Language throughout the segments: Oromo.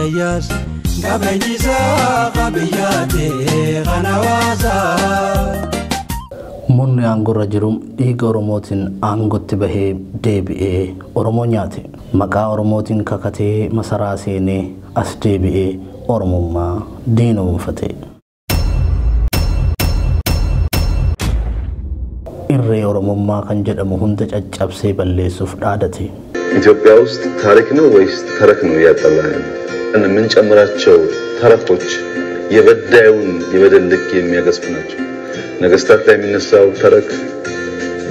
Dayyaasaa qabeenyisaa qabiyyaatee kanawaasaa. Munni aangorra jiru dhiiga Oromootiin aangotti bahee deebi'ee Oromoo nyaate. Maqaa Oromootiin kakatee masaraa seenee as deebi'ee Oromummaa diinoomfate. Irree Oromummaa kan jedhamu hunda caccabsee balleessuuf dhaadate. ኢትዮጵያ ውስጥ ታሪክ ነው ወይስ ተረክ ነው ያጣላን? ምን ጨምራቸው ተረኮች የበዳዩን የበደል ልክ የሚያገስፉ ናቸው። ነገስታት ላይ የሚነሳው ተረክ፣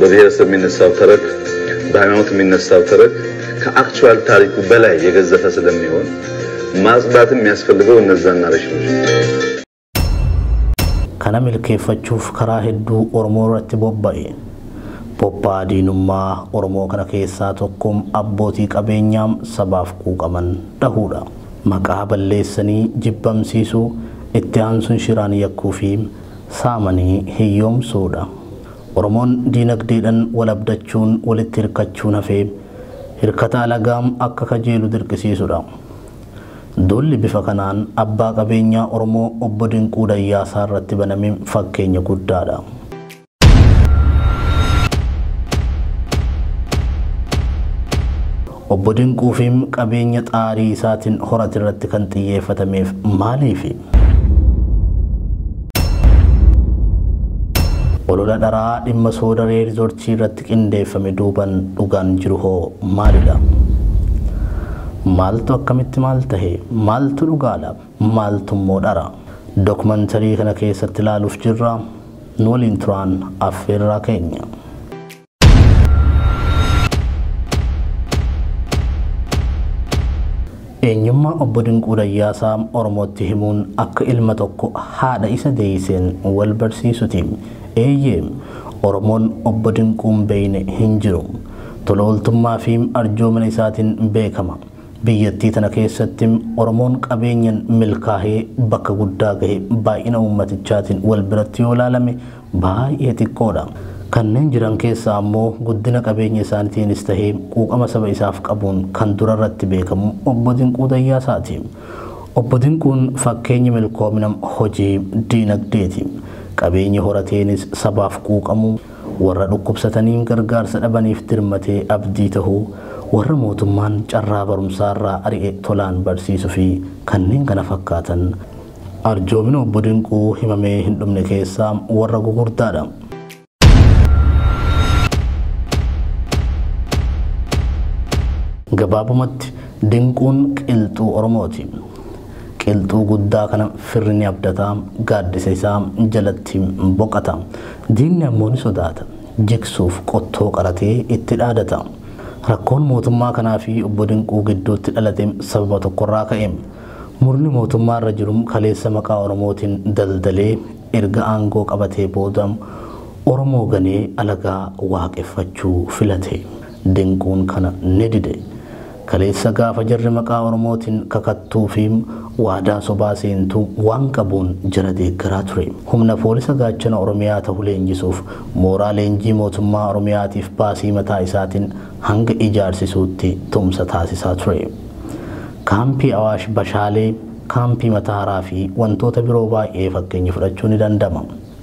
በብሔረሰብ የሚነሳው ተረክ፣ በሃይማኖት የሚነሳው ተረክ ከአክቹዋል ታሪኩ በላይ የገዘፈ ስለሚሆን ማጽዳትም የሚያስፈልገው እነዛን ናሬሽኖች kana milkeeffachuuf karaa hedduu Oromoo irratti bobba'e. Bobbaa diinummaa Oromoo kana keessaa tokkoon abbootii qabeenyaam sabaaf quuqaman dhahuudha. Maqaa balleessanii jibbamsiisuu, itti aansuun shiraan yakkuu fi saamanii hiyyoomsuudha. Oromoon diinagdeedhaan walabdachuun walitti hirkachuun hafee hirkata alagaam akka kajeelu dirqisiisuudha. Dolli bifa kanaan abbaa qabeenyaa Oromoo obbo Dinquu Dayyaasaa irratti banamee fakkeenya guddaadha. Obbo Dinquu fi qabeenya xaarii isaatiin horate irratti kan xiyyeeffatameef maaliif? Olola dharaa dhimma soodaree riizortii irratti qindeeffame duuban dhugaan jiru hoo maalidha? Maaltu akkamitti maal tahe? Maaltu dhugaadha? Maaltu immoo dhara? Dokumantarii kana keessatti ilaaluuf jirra. Nu waliin turaan affeerraa keenya. Eenyummaa obbo Dinquu Dayyaasaa Oromootti himuun akka ilma tokko haadha isa deeyseen wal barsiisuti. Eeyyee Oromoon obbo Dinquun beeyne hin jiru. Tola ooltummaa fi arjoomina isaatiin beekama. Biyyattii tana keessatti Oromoon qabeenyan milkaa'ee bakka guddaa gahe baay'ina uummatichaatiin wal biratti yoo ilaalame baay'ee xiqqoodha. Kanneen jiran keessaa ammoo guddina qabeenya isaaniitiinis tahee quuqama saba isaaf qabuun kan dura irratti beekamu obbo Dinquu Dayyaasaati. Obbo Dinquun fakkeenya milkoomina hojii diinagdeeti. Qabeenya horateenis sabaaf quuqamu, warra dhukkubsataniin gargaarsa dhabaniif dirmatee abdii tahuu, warra mootummaan carraa barumsaarraa ari'e tolaan barsiisuu fi kanneen kana fakkaatan. Arjoomina obbo Dinquu himamee hin dhumne keessaa warra gugurdaadha. Gabaabumatti Dinquun qilxuu Oromooti. Qilxuu guddaa kana firni abdataa, gaaddisa isaa jalatti boqata. Diinni ammoo ni sodaata. Jigsuuf qottoo qaratee itti dhaadata. Rakkoon mootummaa kanaa fi obbo Dinquu gidduutti dhalate sababa tokkorraa ka'e. Murni mootummaa irra jiru kaleessa maqaa Oromootiin daldalee erga aangoo qabatee booda Oromoo ganee alagaa waaqeffachuu filate. Dinquun kana ni dide. Kaleessa gaafa jarri maqaa Oromootiin kakattuu fi waadaa sobaa seentuu waan qabuun jara deeggaraa ture. Humna poolisa gaachana Oromiyaa ta'uu leenjisuuf mooraa leenjii mootummaa Oromiyaatiif baasii mataa isaatiin hanga ijaarsisuutti tumsa taasisaa ture. Kaampii Awaash Bashaalee, kaampii Mataaraa fi wantoota biroo baay'ee fakkeenya fudhachuu ni danda'ama.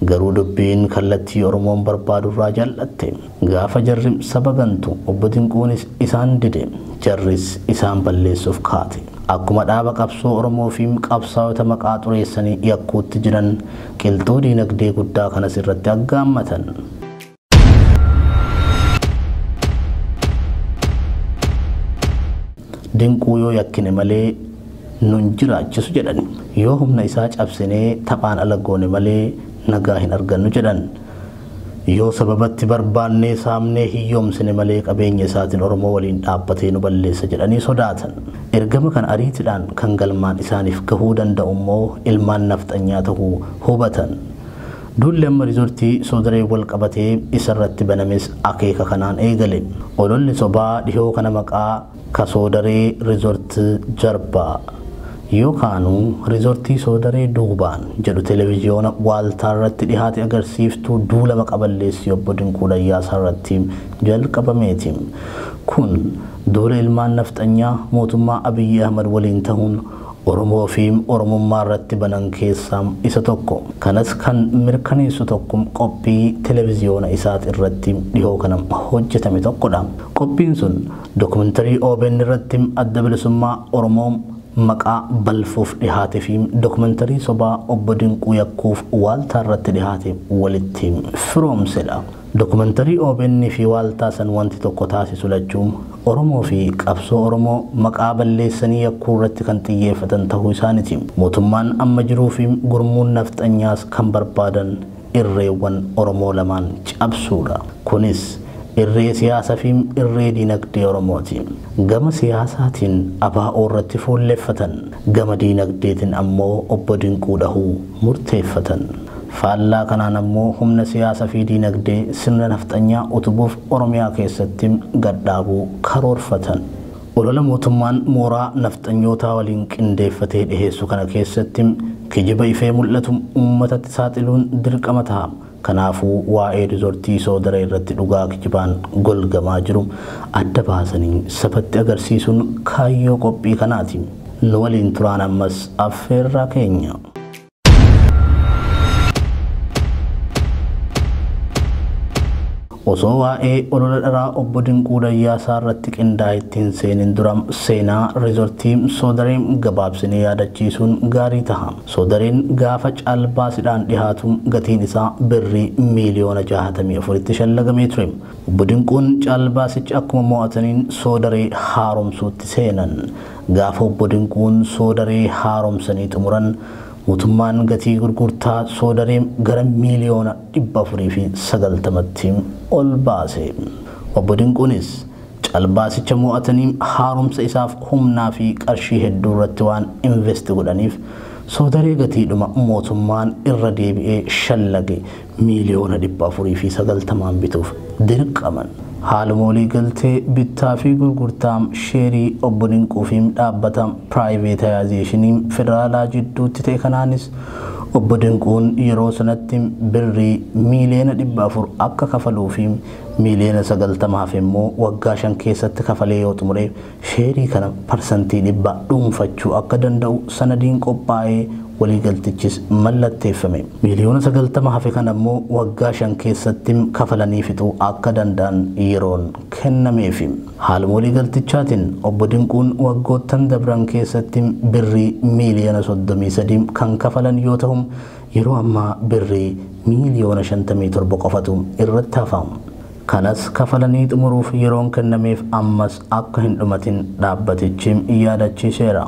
Garuu dubbiin kallattii Oromoon barbaadu irraa jallatte. Gaafa jarri saba gantu obbo Dinquunis isaan dide, jarris isaan balleessuuf kaate. Akkuma dhaaba qabsoo Oromoo fi qabsaa'ota maqaa xureessanii yakkuutti jiran qilxuu diinagdee guddaa kanas irratti aggaammatan. Dinquu yoo yakkine malee nun jiraachisu jedhan. Yoo humna isaa cabsinee taphaan ala goone malee nagaa hin argannu jedhan. Yoo sababatti barbaannee saamnee hiyyoomsine malee qabeenya isaatiin Oromoo waliin dhaabbatee nu balleessa jedhanii sodaatan. Ergama kan ariitiidhaan kan galmaan isaaniif gahuu danda'u immoo ilmaan nafxanyaa ta'uu hubatan. Duulli amma riizortii soodaree wal qabatee isarratti banames akeeka kanaan eegale. Ololli sobaa dhihoo kana maqaa kasoodaree riizortii jarbaa yookaanu riizortii soodaree duubaan jedhu televiziyoona waaltaa irratti dhihaate agarsiiftuu duula maqaballeessii obbo Dinquu Dayyaasaa irratti jalqabameeti. Kun duula ilmaan nafxanyaa mootummaa Abiyyi Ahmad waliin ta'uun Oromoo fi Oromummaa irratti banan keessaa isa tokko. Kanas kan mirkaneessu tokko qophii televiziyoona isaati irratti dhihoo kana hojjetame tokkodha. Qophiin sun dookumentarii OBN irratti adda bilisummaa Oromoo maqaa balfuuf dhihaate fi dookumentarii sobaa obbo Dinquu yakkuuf waaltaa irratti dhihaate walitti firoomsedha. Dookumentarii OBN fi waaltaa san wanti tokko taasisu lachuun Oromoo fi qabsoo Oromoo maqaa balleessanii yakkuu irratti kan xiyyeeffatan ta'uu isaaniiti. Mootummaan amma jiruu fi gurmuun nafxanyaas kan barbaadan irreewwan Oromoo lamaan cabsuudha. Kunis irree siyaasaa fi irree dinagdee Oromooti. Gama siyaasaatiin ABO irratti fuulleffatan, gama dinagdeetiin ammoo obbo Dinquu dhahuu murteeffatan. Faallaa kanaan ammoo humna siyaasaa fi dinagdee sirna nafxanyaa utubuuf Oromiyaa keessatti gadhaabuu karoorfatan. Olola mootummaan mooraa nafxanyootaa waliin qindeeffatee dhiheessu kana keessatti kijiba ifee mul'atu uummatatti saaxiluun dirqama ta'a. Kanaafuu waa'ee riizortii soodaree irratti dhugaa kijibaan golgamaa jiru adda baasanii sabatti agarsiisuun kaayyoo qophii kanaati. Nu waliin turaan ammas affeerraa keenya. Osoo waa'ee olola dharaa obbo Dinquu Dayyaasaa irratti qindaa'e ittiin seenin dura seenaa riizortii soodaree gabaabsinee yaadachiisuun gaarii ta'a. Soodareen gaafa caalbaasiidhaan dhihaatu gatiin isaa birrii miiliyoona 64tti shallagamee ture. Obbo Dinquun caalbaasicha akkuma mo'ataniin soodaree haaromsuutti seenan. Gaafa obbo Dinquun soodaree haaromsanii xumuran mootummaan gatii gurgurtaa soodaree gara miiliyoona 490tti ol baase. Obbo Dinquunis caalbaasicha mo'atanii haaromsa isaaf humnaa fi qarshii hedduu irratti waan investi godhaniif soodaree gatiidhuma mootummaan irra deebi'ee shallage miiliyoona 490 bituuf dirqaman. Haaluma walii galtee bittaa fi gurgurtaa sheerii obbo Dinquu fi dhaabbata piraayiveetaayizeeshinii federaalaa jidduutti ta'e kanaanis obbo Dinquun yeroo sanatti birrii miiliyoona 400 akka kafaluu fi miiliyoona 90 immoo waggaa 5 keessatti kafalee yoo xumure sheerii kana parsantii 100 dhuunfachuu akka danda'u sanadiin qophaa'ee waliigaltichis mallatteeffame. Miiliyoona 90 hafe kan ammoo waggaa 5 keessatti kafalanii fixuu akka danda'an yeroon kennameef. Haaluma waliigaltichaatiin obbo Dinquun waggoottan dabran keessatti birrii miiliyoona 33 kan kafalan yoo ta'u yeroo ammaa birrii miiliyoona 57 qofatu irratti hafama. Kanas kafalanii xumuruuf yeroon kennameef ammas akka hin dhumatin dhaabbatichi yaadachiiseera.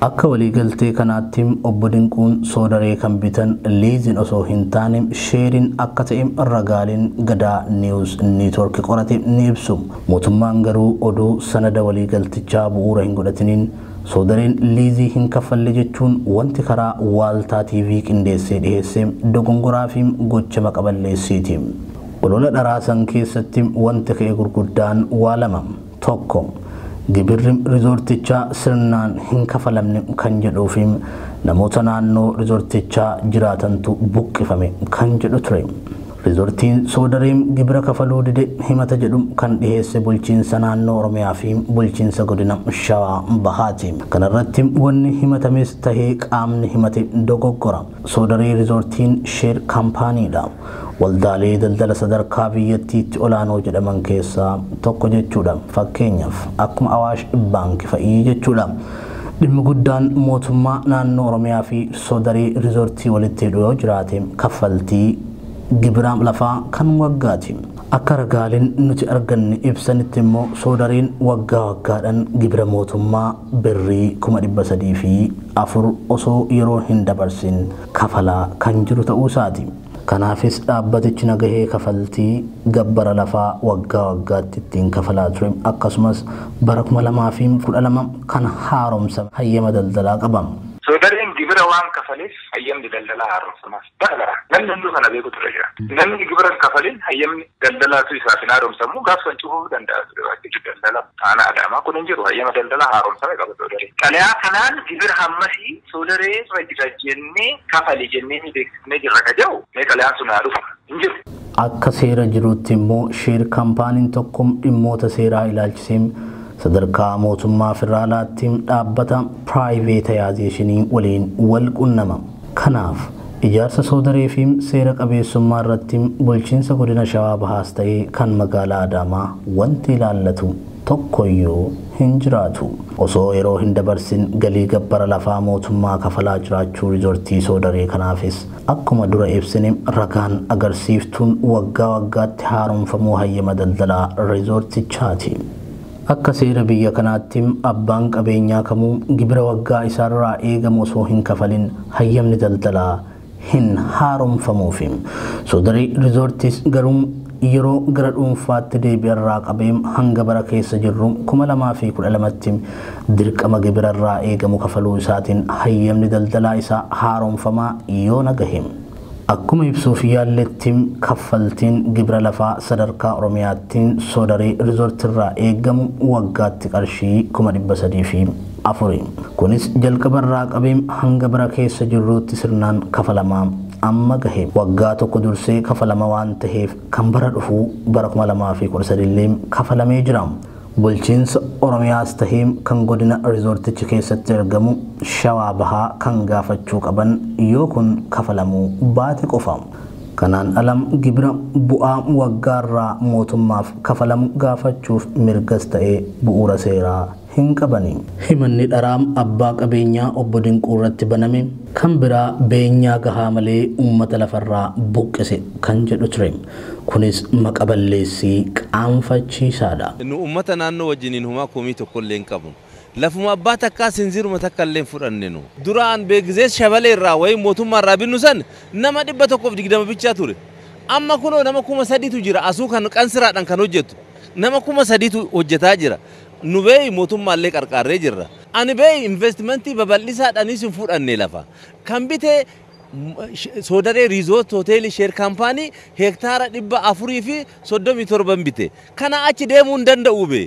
Akka waliigaltee kanaatti obbo Dinquun soodaree kan bitan liizin osoo hin taane sheeriin akka ta'e ragaaleen gadaa niiwus niitwork qorate ni ibsu. Mootummaan garuu oduu sanada waliigaltichaa bu'uura hin godhatiniin soodareen liizii hin kaffalle jechuun wanti karaa waaltaa TV qindeessee dhiheesse dogongoraa fi gocha maqaballeessiiti. Olola dharaasan keessatti wanti ka'e gurguddaan waa lama. Tokko gibirri riizortichaa sirnaan hin kafalamne kan jedhuu fi namoota naannoo riizortichaa jiraatantu buqqifame kan jedhu ture. Riizortiin soodareem gibira kafaluu dide himata jedhu kan dhiheesse bulchiinsa naannoo Oromiyaa fi bulchiinsa godina Shawaa Bahaati. Kanarratti wanni himatames tahee qaamni himate dogoggora. Soodaree riizortiin sheer kaampaaniidha. Waldaalee daldala sadarkaa biyyattiitti olaanoo jedhaman keessaa tokko jechuudha. Fakkeenyaaf akkuma Awaash Baankii fa'ii jechuudha. Dhimmi guddaan mootummaa naannoo Oromiyaa fi soodaree riizortii walitti hidhuu yoo jiraate kaffaltii gibira lafaa kan waggaati. Akka ragaaleen nuti arganne ibsanitti immoo soodareen waggaa waggaadhaan gibira mootummaa birrii 304 osoo yeroo hin dabarsin kafalaa kan jiru ta'uu isaati. Kanaafis dhaabbatichi nagahee kafaltii gabbara lafaa waggaa waggaatti ittiin kafalaa ture akkasumas bara 2012 kan haaromsa hayyama daldalaa qabam. Soodareen gibira waan kafaleef hayyamni daldalaa haaromsamaaf daldala. Namni hunduu kana beeku ture jira. Namni gibira kafalin hayyamni daldalaatu isaaf hin haaromsamu gaafa cufuu danda'a ture waajjirri daldala aanaa Adaamaa kun hin jiru hayyama daldalaa haaromsame qaba soodaree. Xalayaa kanaan gibira hammasii soodaree jira jennee kafali jennee ni beeksifnee jirra ka jedhu mee xalayaan sun haa dhufu hin jiru. Akka seera jiruutti immoo sheer kaampaaniin tokko dhimmoota seeraa ilaalchisee sadarkaa mootummaa federaalaatti dhaabbata piraayiveetayaazeeshinii waliin wal qunnama. Kanaaf ijaarsa soodaree fi seera qabeessummaa irratti bulchiinsa godina Shawaa Bahaas ta'ee kan magaalaa Adaamaa wanti ilaallatu tokkoyyuu hin jiraatu. Osoo yeroo hin dabarsin galii gabbara lafaa mootummaa kafalaa jiraachuu riizortii soodaree kanaafis akkuma dura ibsine ragaan agarsiiftuun waggaa waggaatti haaromfamuu hayyama daldalaa riizortichaati. Akka seera biyya kanaatti abbaan qabeenyaa kamuu gibira waggaa isaarraa eegamu osoo hin kafalin hayyamni daldalaa hin haaromfamuufi. Soodaree riizortiis garuu yeroo gara dhuunfaatti deebi'arraa qabeem hanga bara keessa jirru 2012tti dirqama gibirarraa eegamu kafaluu isaatiin hayyamni daldalaa isaa haaromfamaa yoo nagahe. Akkuma ibsuuf yaalletti kaffaltiin gibira lafaa sadarkaa Oromiyaatti soodaree riizortirraa eegamu waggaatti qarshii 304. Kunis jalqabarraa qabeem hanga bara keessa jirruutti sirnaan kafalamaa amma gahe. Waggaa tokko dursee kafalama waan ta'eef kan bara dhufuu bara 2013 illee kafalamee jira. Bulchiinsa Oromiyaas ta'ee kan godina riizortichi keessatti argamu Shawaa Bahaa kan gaafachuu qaban yoo kun kafalamuu baate qofa. Kanaan alam gibira bu'aa waggaarraa mootummaaf kafalamu gaafachuuf mirgas ta'ee bu'uura seeraa hin qabani. Himanni dharaam abbaa qabeenyaa obbo Dinquu irratti baname kan biraa beenyaa gahaa malee uummata lafarraa buqqise kan jedhu ture. Kunis maqaballeessii qaanfachiisaadha. Nu uummata naannoo wajjiniin humaa komii tokkollee hin qabu. Lafuma abbaa takkaa sinziruma takka illee fudhanne nu. Duraan beekzees shabalee irraa wayii mootummaa irraa binnu san nama 120 bichaa ture. Amma kunoo nama 3,000tu jira asuu kan qansiraadhaan kan hojjetu. Nama 3,000tu hojjetaa jira. Nu bee mootummaa illee qarqaarree jirra. Ani bee investimentii babal'isaadhaanis hin fudhanne lafa. Kan bitee soodaree riizoort hoteelii sheer kaampaanii hektaara 437 bite. Kana achi deemuu hin danda'u bee.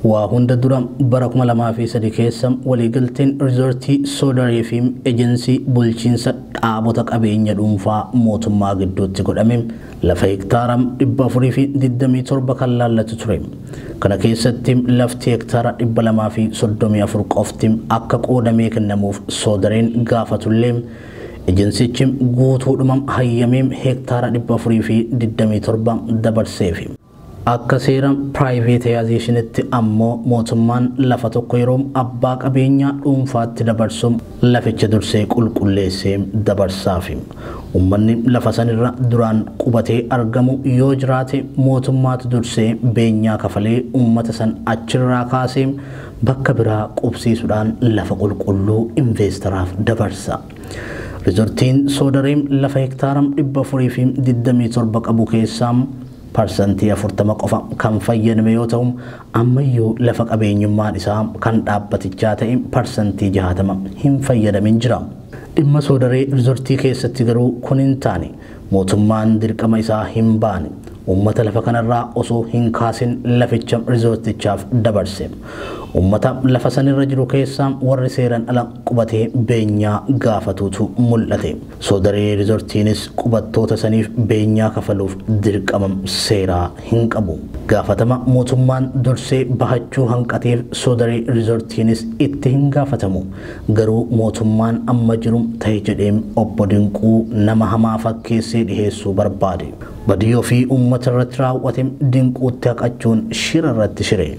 Waa hunda dura bara 2003 keessa waliigalteen riizortii soodaree fi ejensii bulchiinsa dhaabota qabeenya dhuunfaa mootummaa gidduutti godhame lafa hektaara 427 kan laallatu ture. Kana keessatti lafti hektaara 234 qofti akka qoodamee kennamuuf soodareen gaafatullee ejensichi guutuudhuma hayyamee hektaara 427 dabarseefi. Akka seera piraayiveetayaazeeshinitti ammoo mootummaan lafa tokko yeroo abbaa qabeenyaa dhuunfaatti dabarsuun laficha dursee qulqulleessee dabarsaafi. Uummanni lafa sanirra duraan qubatee argamu yoo jiraate mootummaatu dursee beenyaa kafalee uummata san achirraa kaasee bakka biraa qubsiisuudhaan lafa qulqulluu investaraaf dabarsa. Riizortiin soodaree lafa hektaara 427 qabu keessaa parsantii 40 qofa kan fayyadame yoo ta'u ammayyuu lafa qabeenyummaan isaa kan dhaabbatichaa ta'e parsantii 60 hin fayyadamin jira. Dhimma soodaree riizortii keessatti garuu kun hin taane mootummaan dirqama isaa hin baane uummata lafa kanarraa osoo hin kaasin laficha riizortichaaf dabarse. Uummata lafa sanirra jiru keessaa warri seeran ala qubatee beenyaa gaafatuutu mul'ate. Soodaree riizortiinis qubattoota saniif beenyaa kafaluuf dirqama seeraa hin qabu. Gaafatama mootummaan dursee bahachuu hanqateef soodaree riizortiinis itti hin gaafatamu. Garuu mootummaan amma jiru ta'e jedheem obbo Dinquu nama hamaa fakkeessee dhiheessuu barbaade. Badii ofii uummata irratti raawwate Dinquutti haqachuun shira irratti shire.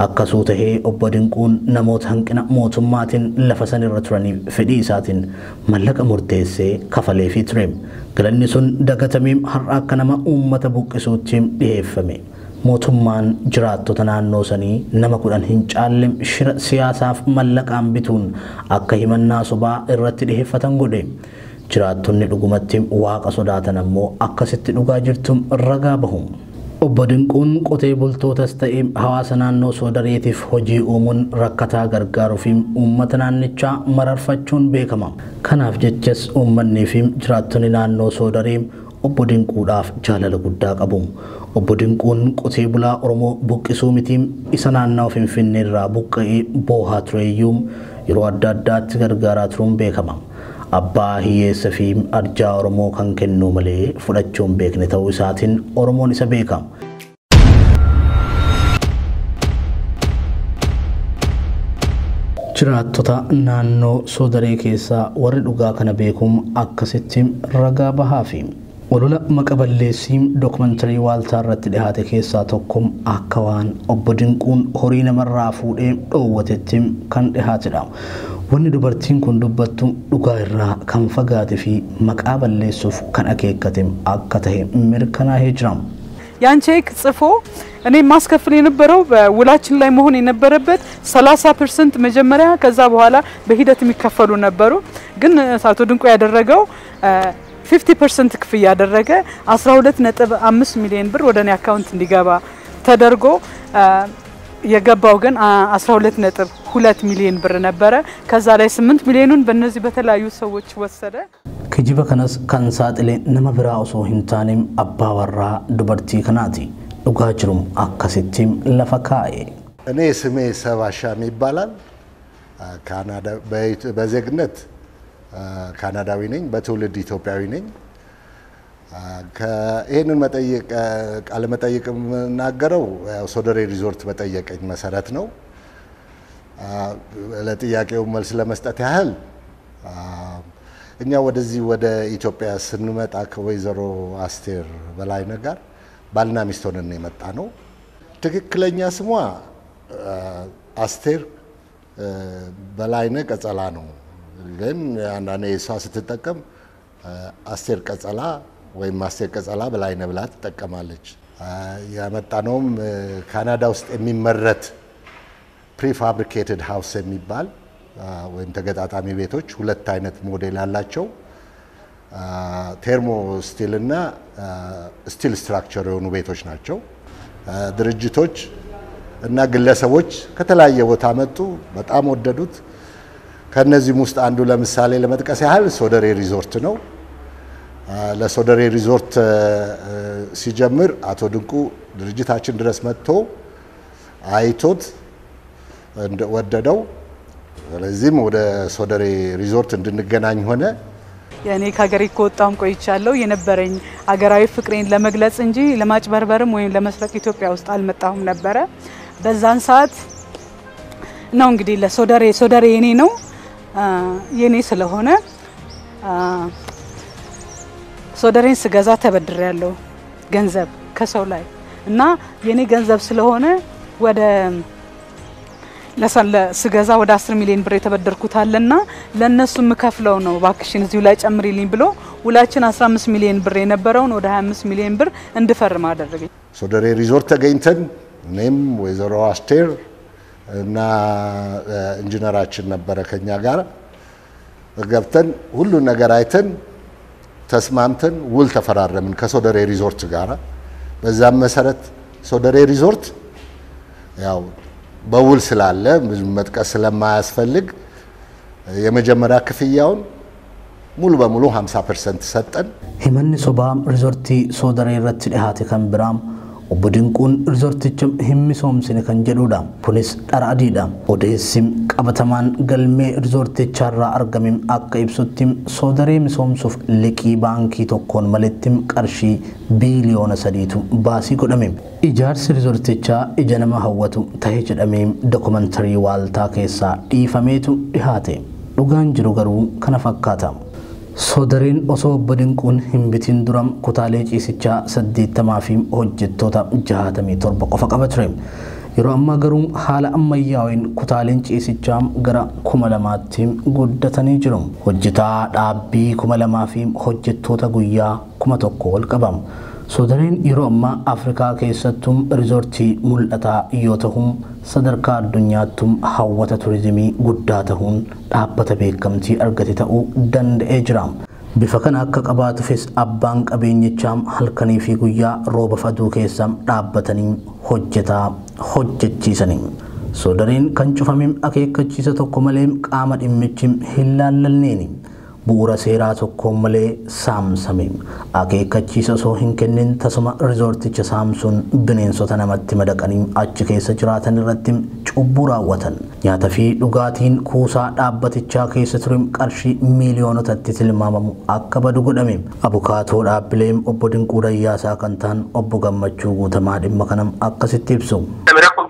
Akkasuu ta'ee obbo Dinquun namoota hanqina mootummaatiin lafa sanirra turaniif fedhii isaatiin mallaqa murteessee kafaleefii ture. Galanni sun dagatamee har'a akka nama uummata buqqisuutti dhiheeffame. Mootummaan jiraattota naannoo sanii nama 10 hin caalle shira siyaasaaf mallaqaan bituun akka himannaa sobaa irratti dhiheeffatan godhe. Jiraattonni dhugumatti waaqa sodaatan ammoo akkasitti dhugaa jirtu ragaa bahu. Obbo Dinquun qotee bultootas ta'ee hawaasa naannoo soodareetiif hojii uumuun rakkataa gargaaruu fi uummata naannichaa mararfachuun beekama. Kanaaf jechas uummannii fi jiraattonni naannoo soodaree obbo Dinquudhaaf jaalala guddaa qabu. Obbo Dinquun qotee bulaa Oromoo buqqisuu miti isa naannoo Finfinnee irraa buqqa'ee boohaa tureeyyuu yeroo adda addaatti gargaaraa turuun beekama. Abbaa hiyyeessa fi arjaa Oromoo kan kennu malee fudhachuun beekne ta'uu isaatiin Oromoon isa beeka. Jiraattota naannoo Soodaree keessaa warri dhugaa kana beekuun akkasitti ragaa bahaa fi walula maqaballeessiin dookumantarii waaltaa irratti dhihaate keessaa tokko akka waan obbo Dinquun horii namarraa fuudhee dhoowwatetti kan dhihaatedha. Wanni dubartiin kun dubbattu dhugaa irraa kan fagaate fi maqaa balleessuuf kan akeekkate akka ta'e mirkanaa'ee jira. ያን ቼክ ጽፎ እኔ ማስከፍል የነበረው በውላችን ላይ መሆን የነበረበት 30% መጀመሪያ ከዛ በኋላ በሂደት የሚከፈሉ ነበሩ ግን አቶ ድንቁ ያደረገው 50% ክፍያ ያደረገ 12.5 ሚሊዮን ብር ወደኔ አካውንት እንዲገባ ተደርጎ የገባው ግን 12.2 ሚሊዮን ብር ነበረ ከዛ ላይ 8 ሚሊዮኑን በእነዚህ በተለያዩ ሰዎች ወሰደ kijiba kanas kan saaxile nama biraa osoo hin taanem abbaa warraa dubartii kanaati dhugaa jirum akkasitti lafa kaa'e እኔ ስሜ ሰባሻም ይባላል ካናዳ በዜግነት ካናዳዊ ነኝ በትውልድ ኢትዮጵያዊ ነኝ ከይሄንን መጠየቅ ቃለ መጠየቅ እናገረው ሶደሬ ሪዞርት በጠየቀኝ መሰረት ነው ለጥያቄው መልስ ለመስጠት ያህል እኛ ወደዚህ ወደ ኢትዮጵያ ስንመጣ ከወይዘሮ አስቴር በላይነህ ጋር ባልና ሚስት ሆነን የመጣ ነው ትክክለኛ ስሟ አስቴር በላይነህ ቀጸላ ነው ግን አንዳንዴ እሷ ስትጠቀም አስቴር ቀጸላ ወይም አስቴር ቀጸላ በላይነህ ብላ ትጠቀማለች ያመጣነውም ካናዳ ውስጥ የሚመረት ፕሪፋብሪኬትድ ሃውስ የሚባል ወይም ተገጣጣሚ ቤቶች ሁለት አይነት ሞዴል አላቸው ቴርሞ ስቲል እና ስቲል ስትራክቸር የሆኑ ቤቶች ናቸው ድርጅቶች እና ግለሰቦች ከተለያየ ቦታ መጡ በጣም ወደዱት ከነዚህ ውስጥ አንዱ ለምሳሌ ለመጥቀስ ያህል ሶደሬ ሪዞርት ነው ለሶደሬ ሪዞርት ሲጀምር አቶ ድንቁ ድርጅታችን ድረስ መጥቶ አይቶት ወደደው ለዚህም ወደ ሶደሬ ሪዞርት እንድንገናኝ ሆነ ያኔ ከሀገሬ ከወጣም ቆይቻለሁ የነበረኝ ሀገራዊ ፍቅሬን ለመግለጽ እንጂ ለማጭበርበርም ወይም ለመስረቅ ኢትዮጵያ ውስጥ አልመጣሁም ነበር በዛን ሰዓት ነው እንግዲህ ለሶደሬ የኔ ነው የኔ ስለሆነ ሶደሬን ስገዛ ተበድሬያለሁ ገንዘብ ከሰው ላይ እና የኔ ገንዘብ ስለሆነ ወደ ለስገዛ ወደ 10 ሚሊዮን ብር የተበደርኩት አለና ለነሱ ምከፍለው ነው ባክሽን እዚሁ ላይ ጨምሪልኝ ብሎ ውላችን 15 ሚሊዮን ብር የነበረው ወደ 25 ሚሊዮን ብር እንድፈርም አደረገኝ ሶደሬ ሪዞርት ተገኝተን እኔም ወይዘሮ አስቴር እና ኢንጂነራችን ነበረ ከኛ ጋር ገብተን ሁሉ ነገር አይተን ተስማምተን ውል ተፈራረምን ከሶደሬ ሪዞርት ጋር በዛም መሰረት ሶደሬ ሪዞርት ያው በውል ስላለ መጥቀስ ስለማያስፈልግ የመጀመሪያ ክፍያውን ሙሉ በሙሉ 50% ሰጠን himanni sobaa ሪዞርtii Soodaree irratti dhihaate kan biraam obbo Dinquun ሪዞርቲችም himmisoomsine kan jedhudha kunis dhara adiidha odeessim qabatamaan galmee ሪዞርቲchaarraa argamim akka ibsutti Soodaree misoomsuuf liqii baankii tokkoon malittim qarshii biiliyoona 3tu baasii godhame ijaarsi ሪዞርቲcha ija nama hawwatu ta'ee jedhamee dookumantarii waaltaa keessaa dhiifameetu dhihaate dhugaan jiru garuu kana fakkaata Sodareen osoo obbo Dinquun hin bitin duram kutaalee ciisichaa 80 fi hojjettoota 67 qofa qaba ture yeroo ammaa garuu haala ammayyaaween kutaaleen ciisichaa gara 2000tti guddatanii jiru hojjetaa dhaabbii 2000 fi hojjettoota guyyaa 1000 wal qabam Sodareen yeroo ammaa Afrikaa keessattuu rizoortii mul'ataa yoo ta'u sadarkaa addunyaattuu hawwata turizimii guddaa ta'uun dhaabbata beekamtii argate ta'uu danda'ee jira. Bifa kana akka qabaatuufis abbaan qabeenyichaa halkanii fi guyyaa rooba faduu keessa dhaabbatanii hojjechiisanii. Sodareen kan cufamim akeekkachiisa tokko malee qaama dhimmichi hin laallanneeni. bu'uura seeraa tokko malee saamsame akeekkachiisa osoo hin kennin tasuma rizoorticha saamsuun bineensota namatti madaqanii achi keessa jiraatan irratti cubbuu raawwatan nyaata fi dhugaatiin kuusaa dhaabbatichaa keessa ture qarshii miiliyoonotatti tilmaamamu akka badu godhame abukaatoo dhaabbileen obbo Dinquu Dayyaasaa kan ta'an obbo Gammachuu Guutamaa dhimma kanam akkasitti ibsu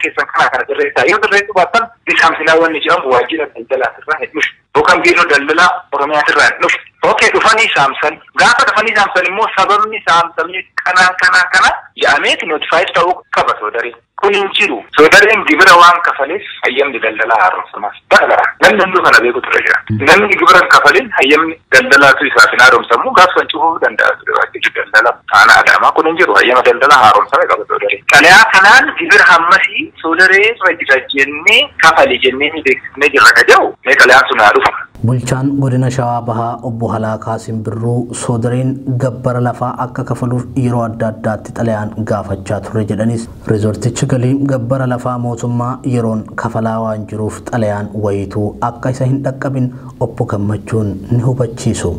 keessan kana dirreessaa yoo dirreessu baattan bisaamsinaa wanni jedhamu waajjira daldalaa irraa hin dhufu yookaan biiroo daldalaa Oromiyaa irraa hin dhufu. Okei dhufanii saamsan gaafa dhufanii saamsan immoo sababni saamsamni kana jedhameeti notifaayid ta'uu qaba soodaree. Kun hin jiru. Soodareen gibira waan kafaleef hayyamni daldalaa haaromsamaaf bal'aa. Namni hunduu kana beeku ture jira. Namni gibira hin kafalin hayyamni daldalaatu isaaf hin haaromsamu gaafa cufuu danda'a ture waajjirri daldalaa aanaa Adaamaa kun hin jiru. Hayyama daldalaa haaromsame qaba soodaree. Xalayaa kanaan gibira hammasii soodaree irra jira jennee kafale jennee ni beeksifnee jirra ka jedhu mee xalayaan sun haa dhufa. Bulchaan godina Shawaa Bahaa obbo Halaakaa Simbirruu soodareen gabbara lafaa akka kafaluuf yeroo adda addaatti xalayaan gaafachaa ture jedhanis riizortichi galii gabbara lafaa mootummaa yeroon kafalaa waan jiruuf xalayaan wayituu akka isa hin dhaqqabin obbo Gammachuun ni hubachiisu.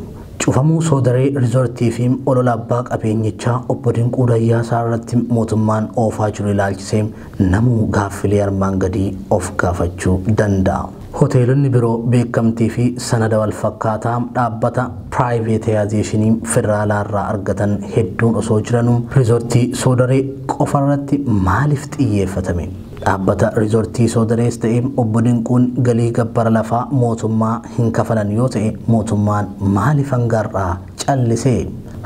Cufamuu soodaree riizortii fi olola abbaa qabeenyichaa obbo Dinquu Dayyaasaa irratti mootummaan oofaa jiru ilaalchisee namuu gaaffilee armaan gadii of gaafachuu danda'a. Hoteelonni biroo beekamtii fi sanada wal fakkaataa dhaabbata piraayiveetaayizeeshinii federaalaa irraa argatan hedduun osoo jiranuu riizortii soodaree qofa irratti maaliif xiyyeeffatame? Dhaabbata riizortii soodarees ta'e obbo Dinquun galii gabbara lafaa mootummaa hin kafalan yoo ta'e mootummaan maaliif hangaarraa callisee?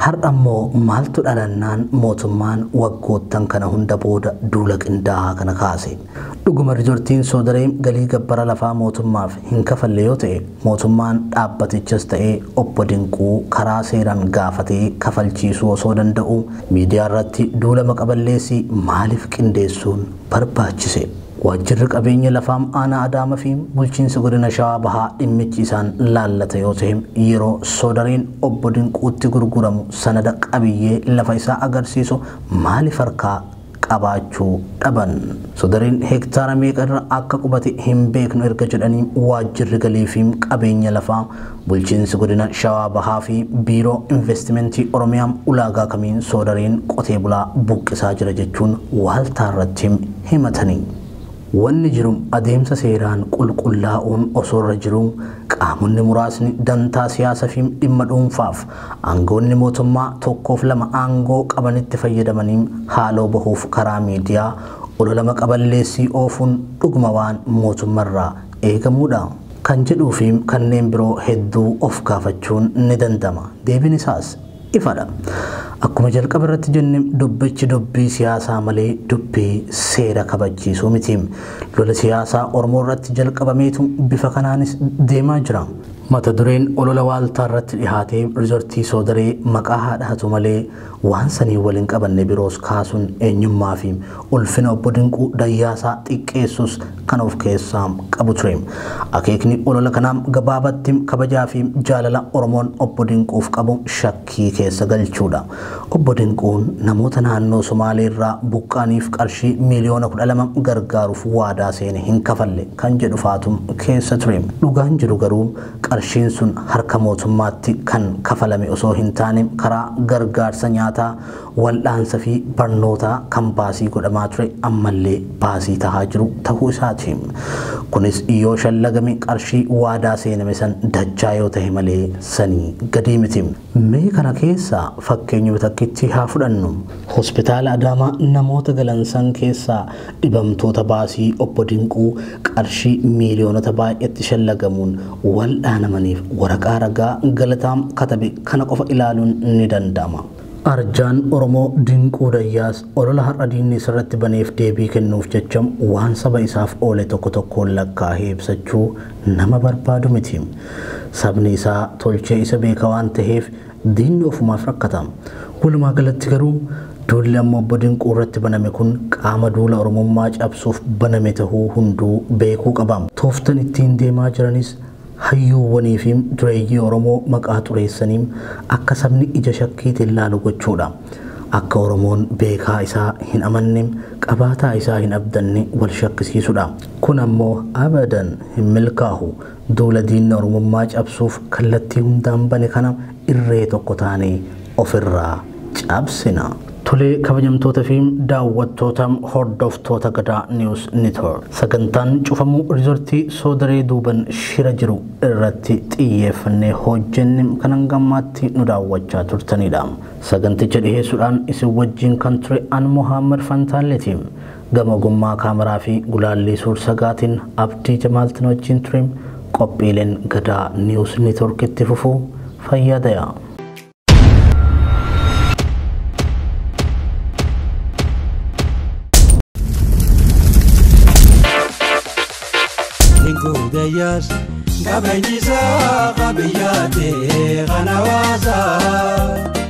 Har'ammoo maaltu dhalannaan mootummaan waggoottan kana hunda booda duula qindaa'aa kana kaase? Dhuguma riizortiin soodaree galii gabbara lafaa mootummaaf hin kafalle yoo ta'e mootummaan dhaabbatichas ta'e obbo Dinquu karaa seeraan gaafatee kafalchiisuu osoo danda'u miidiyaa irratti duula maqaballeessii maaliif qindeessuun barbaachise? Waajjirri qabeenya lafaa aanaa Adaamaa fi bulchiinsa godina Shawaa Bahaa dhimmichi isaan laallata yoo ta'e yeroo soodareen obbo Dinquutti gurguramu sanada qabiyyee lafa isaa agarsiisu maaliif harkaa qabaachuu dhaban? Soodareen hektaara meeqarra akka qubate hin beeknu erga jedhanii waajjirri galii fi qabeenya lafaa bulchiinsi godina Shawaa Bahaa fi biiroo investimentii Oromiyaa ulaagaa kamiin soodareen qotee bulaa buqqisaa jira jechuun waaltaa irratti himatanii. Wanni jiru adeemsa seeraan qulqullaa'uun osoo irra jiru qaamonni muraasni dantaa siyaasaa fi dhimma dhuunfaaf aangoonni mootummaa tokkoof lama aangoo qabanitti fayyadamanii haaloo bahuuf karaa miidiyaa olola maqaballeessii oofuun dhuguma waan mootummaarraa eegamuudha kan jedhuu fi kanneen biroo hedduu of gaafachuun ni dandama. Deebiin isaas ifadha. Akkuma jalqaba irratti jenne dubbichi dubbii siyaasaa malee dubbii seera kabachiisuu miti. Lola siyaasaa Oromoo irratti jalqabameetu bifa kanaanis deemaa jira. Mata dureen olola waaltaa irratti dhihaatee riizortii soodaree maqaa haadhatu malee waan sanii waliin qabanne biroos kaasuun eenyummaa fi ulfina obbo Dinquu Dayyaasaa xiqqeessus kan of keessaa qabu ture. Akeekni olola kanaam gabaabatti kabajaa fi jaalala Oromoon obbo Dinquuf qabu shakkii keessa galchuudha. Obbo Dinquun namoota naannoo Somaalee irraa buqqaaniif qarshii miliyoona 12 gargaaruuf waadaa seene hin kafalle kan jedhu faatum keessa ture. Dhugaan jiru garuu qarshiin sun harka mootummaatti kan kafalame osoo hin taane karaa gargaarsa nyaataa wal'aansa fi barnootaa kan baasii godhamaa ture ammallee baasii tahaa jiru ta'uu isaati. Kunis yoo shallagame qarshii waadaa seename san dachaa yoo ta'e malee sanii gadi miti. Mee kana keessaa fakkeenya takkitti haa fudhannu. Hospitaala Adaamaa namoota galansan keessaa dhibamtoota baasii obbo Dinquu qarshii miliyoonota baay'eetti shallagamuun wal'aanamaniif waraqaa ragaa galataam katabe kana qofa ilaaluun ni danda'ama. Arjaan Oromoo Dinquu Dayyaas olola har'a diinni irratti baneef deebii kennuuf jecha waan saba isaaf oole tokko tokkoon lakkaa'ee ibsachuu nama barbaadu miti. Sabni isaa tolchee isa beeka waan ta'eef diinni ofumaaf rakkata. Walumaa galatti garuu duulli amma obbo Dinquu irratti baname kun qaama duula Oromummaa cabsuuf baname tahuu hunduu beekuu qaba. Tooftan ittiin deemaa jiranis hayyuuwwanii fi dureeyyii Oromoo maqaa xureessaniin akka sabni ija shakkiitiin ilaalu gochuudha. Akka Oromoon beekaa isaa hin amanne qabaataa isaa hin abdanne wal shakkisiisuudha. Kun ammoo abadan hin milkaa'u. Duula diinni Oromummaa cabsuuf kallattii hundaan bane kana irree tokko taanee ofirraa cabsina. Tolee kabajamtoota fi daawwattoota hordoftoota Gadaa News Network sagantaan cufamuu riizortii soodaree duuban shira jiru irratti xiyyeeffannee hojjenne kan hangammaatti nu daawwachaa turtanidha. Saganticha dhiheessuudhaan isin wajjin kan ture an Muhammad Fantaalleeti. gama gummaa kaameraa fi gulaallee suur-sagaatiin Abdii Jamaaltiin wajjin tureem qophiileen gadaa niwus neetworkitti fufuu fayyadayaa. Dinquu Dayyaasaa qabeenyisaa qabiyyaatee kana waasaa.